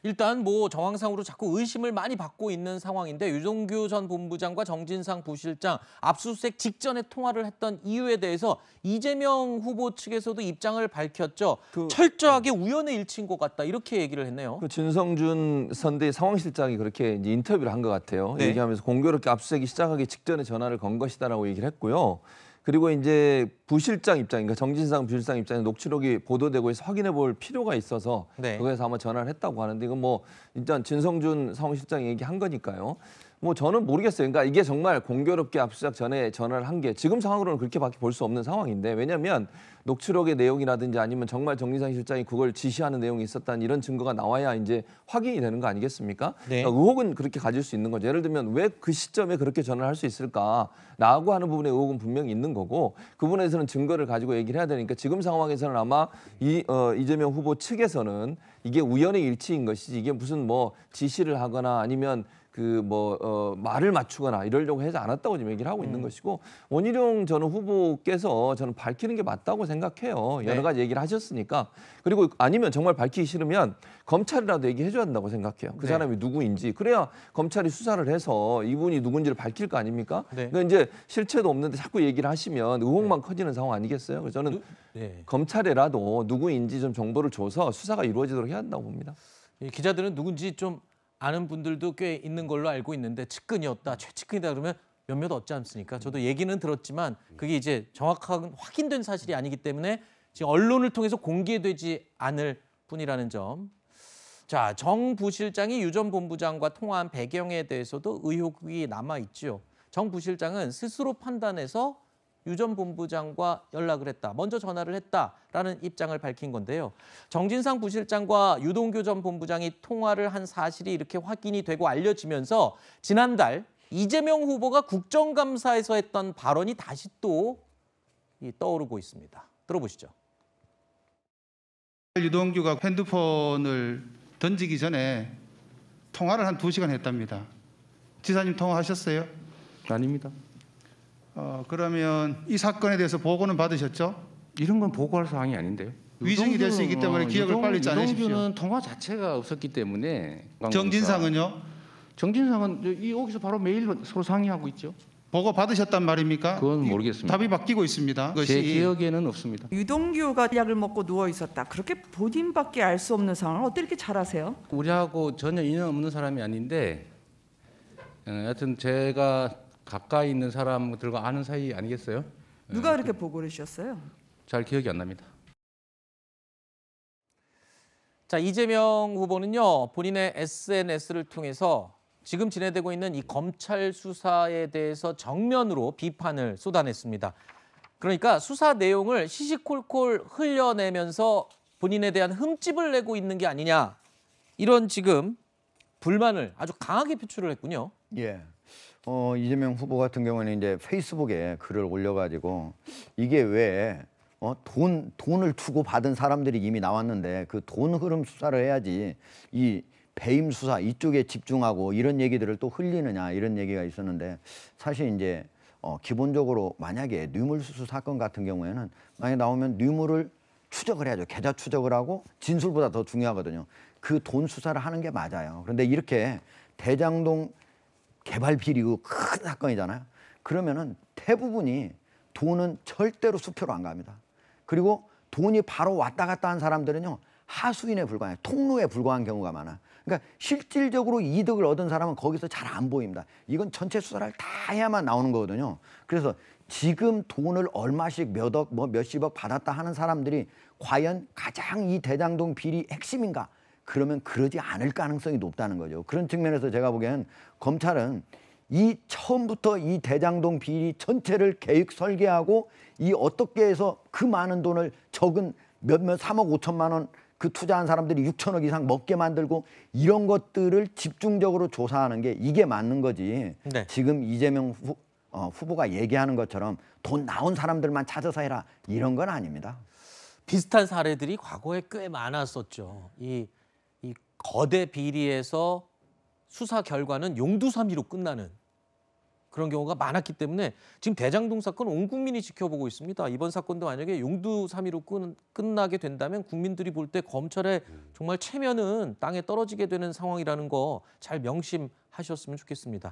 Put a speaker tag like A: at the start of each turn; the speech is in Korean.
A: 일단 뭐 정황상으로 자꾸 의심을 많이 받고 있는 상황인데 유동규 전 본부장과 정진상 부실장 압수수색 직전에 통화를 했던 이유에 대해서 이재명 후보 측에서도 입장을 밝혔죠. 철저하게 우연의 일치인 것 같다 이렇게 얘기를 했네요.
B: 진성준 선대 상황실장이 그렇게 이제 인터뷰를 한 것 같아요.
A: 네.
B: 얘기하면서 공교롭게 압수수색이 시작하기 직전에 전화를 건 것이다라고 얘기를 했고요. 그리고 이제 부실장 입장, 그러니까 정진상 부실장 입장에 녹취록이 보도되고 해서 확인해 볼 필요가 있어서
A: 네.
B: 그거에서 아마 전화를 했다고 하는데 이건 뭐 일단 진성준 상황실장이 얘기한 거니까요. 뭐 저는 모르겠어요. 그러니까 이게 정말 공교롭게 압수수색 전에 전화를 한 게 지금 상황으로는 그렇게밖에 볼 수 없는 상황인데 왜냐하면 녹취록의 내용이라든지 아니면 정말 정진상 실장이 그걸 지시하는 내용이 있었다는 이런 증거가 나와야 이제 확인이 되는 거 아니겠습니까?
A: 네.
B: 그러니까 의혹은 그렇게 가질 수 있는 거죠. 예를 들면 왜 그 시점에 그렇게 전화를 할 수 있을까라고 하는 부분에 의혹은 분명히 있는 거고 그 부분에서는 증거를 가지고 얘기를 해야 되니까 지금 상황에서는 아마 이재명 후보 측에서는 이게 우연의 일치인 것이지 이게 무슨 뭐 지시를 하거나 아니면 말을 맞추거나 이러려고 하지 않았다고 지금 얘기를 하고 있는 것이고 원희룡 전 후보께서 저는 밝히는 게 맞다고 생각해요.
A: 네.
B: 여러 가지 얘기를 하셨으니까. 그리고 아니면 정말 밝히기 싫으면 검찰이라도 얘기해 줘야 된다고 생각해요. 그
A: 네.
B: 사람이 누구인지. 그래야 검찰이 수사를 해서 이분이 누군지를 밝힐 거 아닙니까?
A: 네.
B: 그러니까 이제 실체도 없는데 자꾸 얘기를 하시면 의혹만 커지는 상황 아니겠어요? 그래서 저는
A: 네.
B: 검찰에라도 누구인지 좀 정보를 줘서 수사가 이루어지도록 해야 한다고 봅니다.
A: 이 기자들은 누군지 좀 아는 분들도 꽤 있는 걸로 알고 있는데 측근이었다, 최측근이다 그러면 몇몇 얻지 않습니까? 저도 얘기는 들었지만 그게 이제 정확한 확인된 사실이 아니기 때문에 지금 언론을 통해서 공개되지 않을 뿐이라는 점. 자, 정 부실장이 유 전 본부장과 통화한 배경에 대해서도 의혹이 남아있죠. 정 부실장은 스스로 판단해서 유 전 본부장과 연락을 했다. 먼저 전화를 했다라는 입장을 밝힌 건데요. 정진상 부실장과 유동규 전 본부장이 통화를 한 사실이 이렇게 확인이 되고 알려지면서 지난달 이재명 후보가 국정감사에서 했던 발언이 다시 또 떠오르고 있습니다. 들어보시죠.
C: 유동규가 핸드폰을 던지기 전에 통화를 한 2시간 했답니다. 지사님 통화하셨어요?
D: 아닙니다.
C: 그러면 이 사건에 대해서 보고는 받으셨죠?
D: 이런 건 보고할 사항이 아닌데요.
C: 위증이 될 수 있기 때문에 기억을 빨리 짜내십시오.
D: 유동규는 통화 자체가 없었기 때문에.
C: 정진상은요?
D: 정진상은 여기서 바로 매일 서로 상의하고 있죠.
C: 보고 받으셨단 말입니까?
D: 그건 모르겠습니다.
C: 답이 바뀌고 있습니다.
D: 제 기억에는 없습니다.
E: 유동규가 약을 먹고 누워 있었다. 그렇게 본인밖에 알 수 없는 상황을 어떻게 이렇게 잘 아세요?
D: 우리하고 전혀 인연 없는 사람이 아닌데 하여튼 제가 가까이 있는 사람들과 아는 사이 아니겠어요?
E: 누가 그렇게 보고를 주셨어요?
D: 잘 기억이 안 납니다.
A: 자, 이재명 후보는요, 본인의 SNS를 통해서 지금 진행되고 있는 이 검찰 수사에 대해서 정면으로 비판을 쏟아냈습니다. 그러니까 수사 내용을 시시콜콜 흘려내면서 본인에 대한 흠집을 내고 있는 게 아니냐, 이런 지금 불만을 아주 강하게 표출을 했군요.
F: 예. 이재명 후보 같은 경우는 이제 페이스북에 글을 올려가지고 이게 왜 돈을 주고 받은 사람들이 이미 나왔는데 그 돈 흐름 수사를 해야지 이 배임 수사 이쪽에 집중하고 이런 얘기들을 또 흘리느냐 이런 얘기가 있었는데 사실 이제 기본적으로 만약에 뇌물수수 사건 같은 경우에는 만약에 나오면 뇌물을 추적을 해야죠. 계좌 추적을 하고 진술보다 더 중요하거든요. 그 돈 수사를 하는 게 맞아요. 그런데 이렇게 대장동 개발 비리고 큰 사건이잖아요. 그러면은 대부분이 돈은 절대로 수표로 안 갑니다. 그리고 돈이 바로 왔다 갔다 한 사람들은요. 하수인에 불과해요. 통로에 불과한 경우가 많아. 그러니까 실질적으로 이득을 얻은 사람은 거기서 잘 안 보입니다. 이건 전체 수사를 다 해야만 나오는 거거든요. 그래서 지금 돈을 얼마씩 몇억, 몇십억 받았다 하는 사람들이 과연 가장 이 대장동 비리 핵심인가? 그러면 그러지 않을 가능성이 높다는 거죠. 그런 측면에서 제가 보기에는 검찰은 이 처음부터 이 대장동 비리 전체를 계획 설계하고 이 어떻게 해서 그 많은 돈을 적은 몇몇 3억 5천만 원 그 투자한 사람들이 6천억 이상 먹게 만들고 이런 것들을 집중적으로 조사하는 게 이게 맞는 거지.
A: 네.
F: 지금 이재명 후보가 얘기하는 것처럼 돈 나온 사람들만 찾아서 해라 이런 건 아닙니다.
A: 비슷한 사례들이 과거에 꽤 많았었죠. 이 거대 비리에서 수사 결과는 용두사미로 끝나는 그런 경우가 많았기 때문에 지금 대장동 사건 온 국민이 지켜보고 있습니다. 이번 사건도 만약에 용두 3위로 끝나게 된다면 국민들이 볼 때 검찰의 정말 체면은 땅에 떨어지게 되는 상황이라는 거 잘 명심하셨으면 좋겠습니다.